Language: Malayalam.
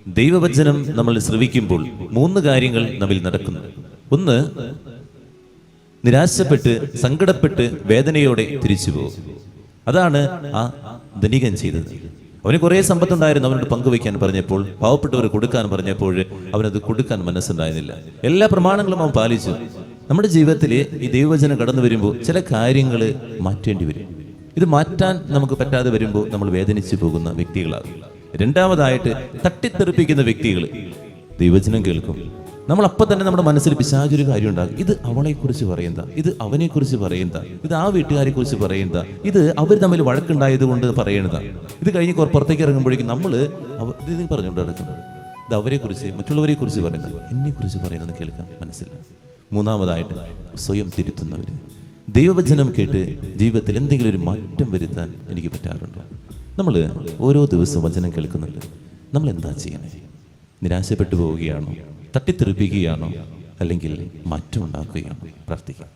ദൈവവചനം നമ്മൾ ശ്രവിക്കുമ്പോൾ 3 കാര്യങ്ങൾ നമ്മിൽ നടക്കുന്നു. ഒന്ന്, നിരാശപ്പെട്ട് സങ്കടപ്പെട്ട് വേദനയോടെ തിരിച്ചു പോകും. അതാണ് ആ ധനികൻ ചെയ്തത്. അവന് കുറേ സമ്പത്തുണ്ടായിരുന്നു. അവനോട് പങ്കുവയ്ക്കാൻ പറഞ്ഞപ്പോൾ, പാവപ്പെട്ടവർ കൊടുക്കാൻ പറഞ്ഞപ്പോൾ അവനത് കൊടുക്കാൻ മനസ്സുണ്ടായിരുന്നില്ല. എല്ലാ പ്രമാണങ്ങളും അവൻ പാലിച്ചു. നമ്മുടെ ജീവിതത്തിൽ ഈ ദൈവവചനം കടന്നു വരുമ്പോൾ ചില കാര്യങ്ങൾ മാറ്റേണ്ടി വരും. ഇത് മാറ്റാൻ നമുക്ക് പറ്റാതെ വരുമ്പോൾ നമ്മൾ വേദനിച്ചു പോകുന്ന വ്യക്തികളാകും. രണ്ടാമതായിട്ട്, തട്ടിത്തെറിപ്പിക്കുന്ന വ്യക്തികൾ ദൈവവചനം കേൾക്കും. നമ്മൾ അപ്പം തന്നെ നമ്മുടെ മനസ്സിൽ പിശാചൊരു കാര്യം ഉണ്ടാകും. ഇത് അവളെക്കുറിച്ച് പറയുന്ന, ഇത് അവനെക്കുറിച്ച് പറയുന്ന, ഇത് ആ വീട്ടുകാരെ കുറിച്ച് പറയുന്ന, ഇത് അവർ തമ്മിൽ വഴക്കുണ്ടായത് കൊണ്ട് പറയുന്നതാ. ഇത് കഴിഞ്ഞ് പുറത്തേക്ക് ഇറങ്ങുമ്പോഴേക്കും നമ്മൾ ഇത് പറഞ്ഞുകൊണ്ട് നടക്കുന്നത്, ഇത് അവരെക്കുറിച്ച് മറ്റുള്ളവരെ കുറിച്ച് പറയുന്നത്, എന്നെക്കുറിച്ച് പറയുന്നത് കേൾക്കാൻ മനസ്സില്ല. മൂന്നാമതായിട്ട്, സ്വയം തിരുത്തുന്നവർ. ദൈവവചനം കേട്ട് ജീവിതത്തിൽ എന്തെങ്കിലും ഒരു മാറ്റം വരുത്താൻ എനിക്ക് പറ്റാറുണ്ടോ? നമ്മൾ ഓരോ ദിവസവും വചനം കേൾക്കുന്നുണ്ട്. നമ്മൾ എന്താ ചെയ്യണേ? നിരാശപ്പെട്ടു പോവുകയാണോ? തട്ടിത്തെറിപ്പിക്കുകയാണോ? അല്ലെങ്കിൽ മാറ്റം ഉണ്ടാക്കുകയാണോ? പ്രാർത്ഥിക്കാം.